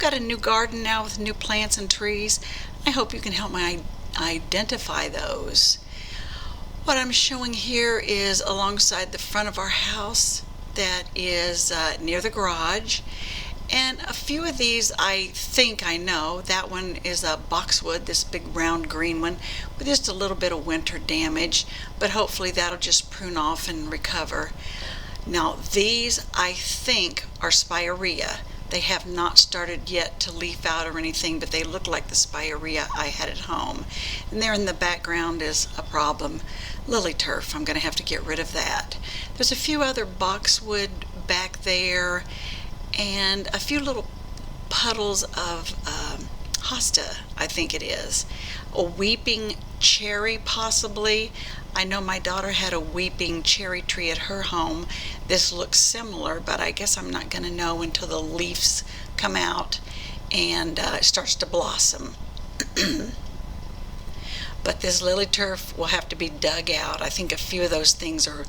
got a new garden now with new plants and trees. I hope you can help me identify those. What I'm showing here is alongside the front of our house that is near the garage. And a few of these I think I know. That one is a boxwood, this big round green one, with just a little bit of winter damage, but hopefully that'll just prune off and recover. Now these I think are spirea. They have not started yet to leaf out or anything, but they look like the spirea I had at home. And there in the background is a problem. Lilyturf, I'm going to have to get rid of that. There's a few other boxwood back there and a few little puddles of hosta, I think it is. A weeping cherry possibly. I know my daughter had a weeping cherry tree at her home. This looks similar, but I guess I'm not going to know until the leaves come out and it starts to blossom. But this lilyturf will have to be dug out. I think a few of those things are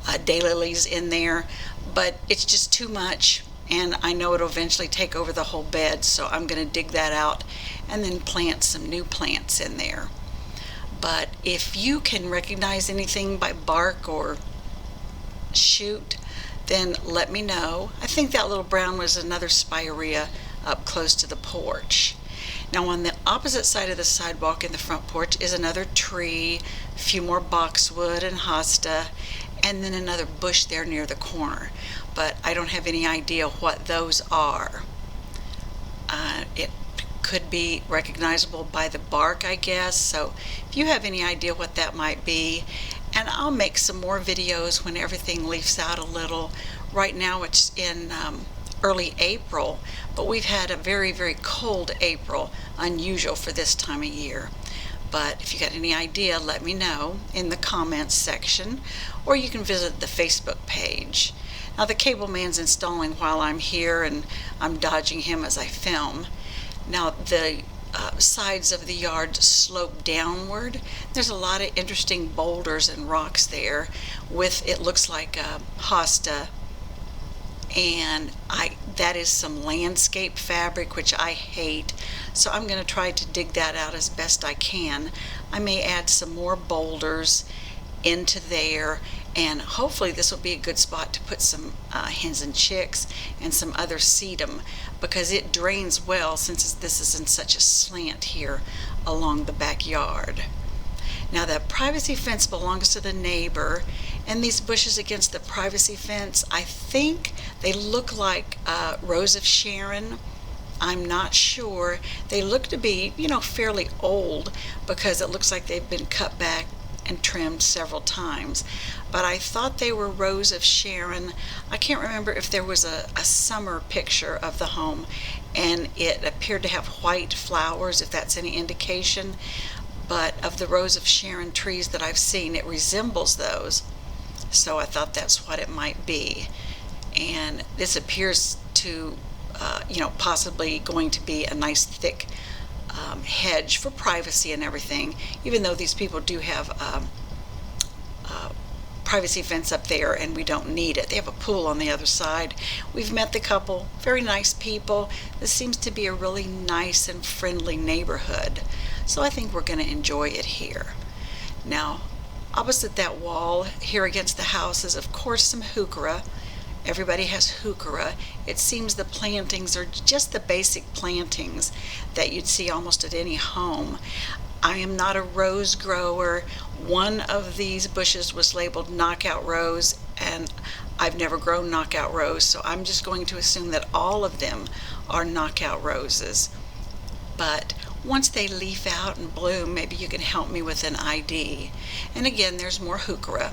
daylilies in there, but it's just too much, and I know it'll eventually take over the whole bed, so I'm going to dig that out and then plant some new plants in there. But if you can recognize anything by bark or shoot, then let me know. I think that little brown was another spirea up close to the porch. Now on the opposite side of the sidewalk in the front porch is another tree, a few more boxwood and hosta, and then another bush there near the corner. But I don't have any idea what those are. It could be recognizable by the bark, I guess. So if you have any idea what that might be, and I'll make some more videos when everything leaves out a little. Right now it's in early April, but we've had a very, very cold April, unusual for this time of year. But if you got any idea, let me know in the comments section, or you can visit the Facebook page. Now the cable man's installing while I'm here, and I'm dodging him as I film. Now the sides of the yard slope downward. There's a lot of interesting boulders and rocks there with, it looks like a hosta, and that is some landscape fabric, which I hate, so I'm going to try to dig that out as best I can. I may add some more boulders into there, and hopefully this will be a good spot to put some hens and chicks and some other sedum, because it drains well since this is in such a slant here along the backyard. Now that privacy fence belongs to the neighbor, and these bushes against the privacy fence, I think they look like Rose of Sharon. I'm not sure. They look to be, fairly old, because it looks like they've been cut back and trimmed several times. But I thought they were Rose of Sharon. I can't remember if there was a summer picture of the home and it appeared to have white flowers, if that's any indication. But of the Rose of Sharon trees that I've seen, it resembles those. So I thought that's what it might be. And this appears to, possibly going to be a nice thick hedge for privacy and everything, even though these people do have a privacy fence up there and we don't need it. They have a pool on the other side. We've met the couple, very nice people. This seems to be a really nice and friendly neighborhood, so I think we're going to enjoy it here. Now opposite that wall here against the house is of course some heuchera. Everybody has heuchera. It seems the plantings are just the basic plantings that you'd see almost at any home. I am not a rose grower. One of these bushes was labeled knockout rose, and I've never grown knockout rose, so I'm just going to assume that all of them are knockout roses. But once they leaf out and bloom, maybe you can help me with an ID. And again, there's more heuchera,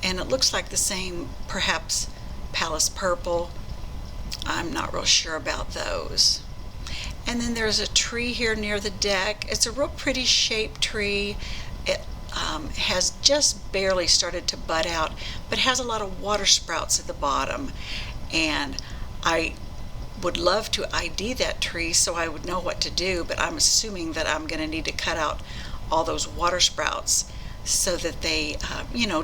and it looks like the same, perhaps Palace purple. I'm not real sure about those. And then there's a tree here near the deck. It's a real pretty shaped tree. It has just barely started to bud out, but has a lot of water sprouts at the bottom. And I would love to ID that tree so I would know what to do, but I'm assuming that I'm going to need to cut out all those water sprouts so that they,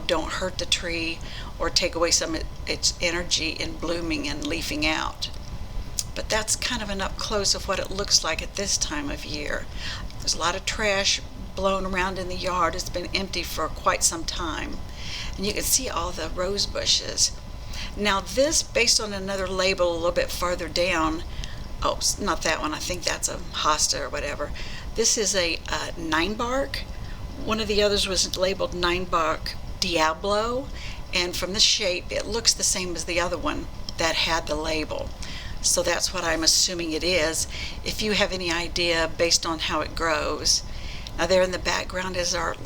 don't hurt the tree or take away some of its energy in blooming and leafing out. but that's kind of an up close of what it looks like at this time of year. There's a lot of trash blown around in the yard. It's been empty for quite some time. And you can see all the rose bushes. Now this, based on another label a little bit farther down, oh, not that one, I think that's a hosta or whatever. This is a ninebark. One of the others was labeled ninebark Diablo, and from the shape it looks the same as the other one that had the label. So that's what I'm assuming it is. If you have any idea based on how it grows. Now there in the background is our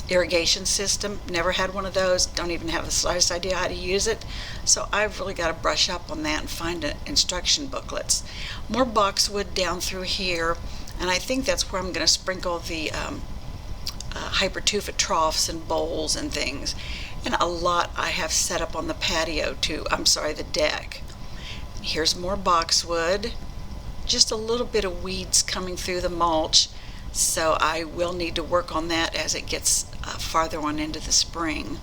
irrigation system. Never had one of those, don't even have the slightest idea how to use it, so I've really got to brush up on that and find instruction booklets. More boxwood down through here, and I think that's where I'm going to sprinkle the hypertufa troughs and bowls and things. And a lot I have set up on the patio too, the deck. Here's more boxwood, just a little bit of weeds coming through the mulch, so I will need to work on that as it gets farther on into the spring.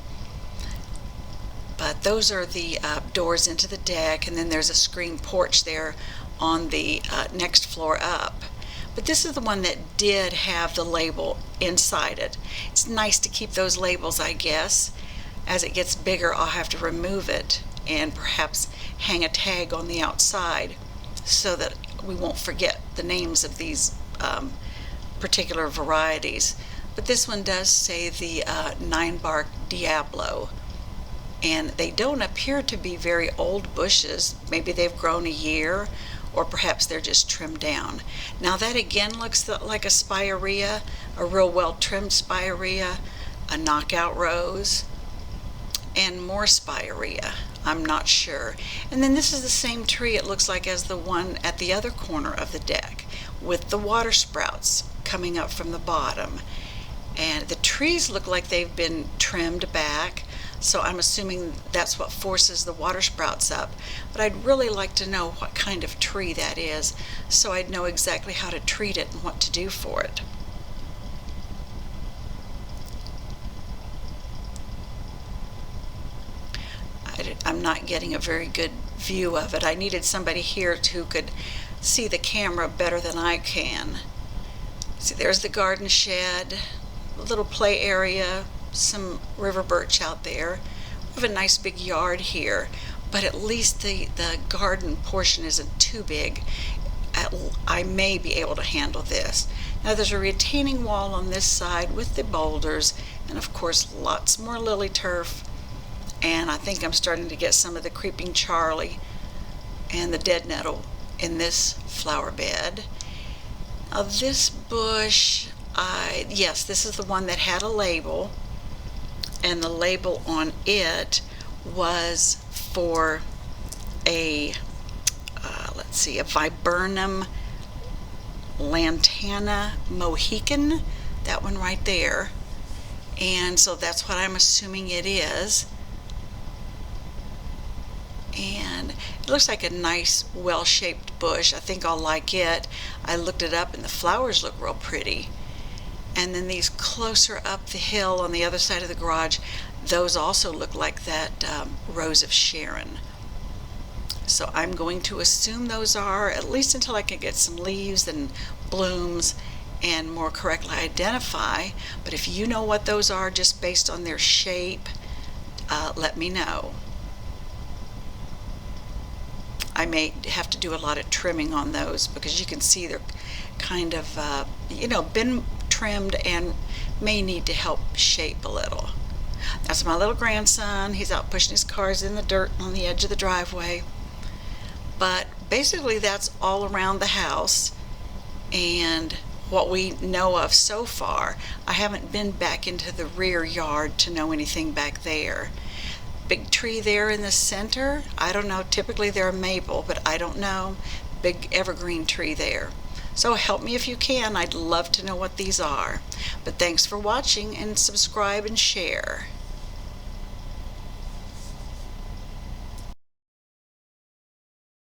But those are the doors into the deck, and then there's a screen porch there on the next floor up. But this is the one that did have the label inside it. It's nice to keep those labels, I guess. As it gets bigger, I'll have to remove it and perhaps hang a tag on the outside so that we won't forget the names of these particular varieties. But this one does say the ninebark Diablo, and they don't appear to be very old bushes. Maybe they've grown a year, or perhaps they're just trimmed down. Now that again looks like a spirea, a real well trimmed spirea, a knockout rose, and more spirea. I'm not sure. And then this is the same tree, it looks like, as the one at the other corner of the deck, with the water sprouts coming up from the bottom. And the trees look like they've been trimmed back, so I'm assuming that's what forces the water sprouts up. But I'd really like to know what kind of tree that is, so I'd know exactly how to treat it and what to do for it. I'm not getting a very good view of it. I needed somebody here who could see the camera better than I can. See, there's the garden shed, a little play area, some river birch out there. We have a nice big yard here, but at least the garden portion isn't too big. I may be able to handle this. Now there's a retaining wall on this side with the boulders, and of course lots more lilyturf. And I think I'm starting to get some of the creeping Charlie and the dead nettle in this flower bed. Now this bush, yes, this is the one that had a label, and the label on it was for a, a viburnum lantana mohican, that one right there. And so that's what I'm assuming it is. And it looks like a nice, well-shaped bush. I think I'll like it. I looked it up and the flowers look real pretty. And then these closer up the hill on the other side of the garage, those also look like that Rose of Sharon. So I'm going to assume those are, at least until I can get some leaves and blooms and more correctly identify. But if you know what those are just based on their shape, let me know. I may have to do a lot of trimming on those because you can see they're kind of, been trimmed and may need to help shape a little. That's my little grandson. He's out pushing his cars in the dirt on the edge of the driveway. But basically that's all around the house and what we know of so far. I haven't been back into the rear yard to know anything back there. Big tree there in the center, I don't know, typically they're a maple, but I don't know. Big evergreen tree there. So help me if you can, I'd love to know what these are. But thanks for watching, and subscribe and share.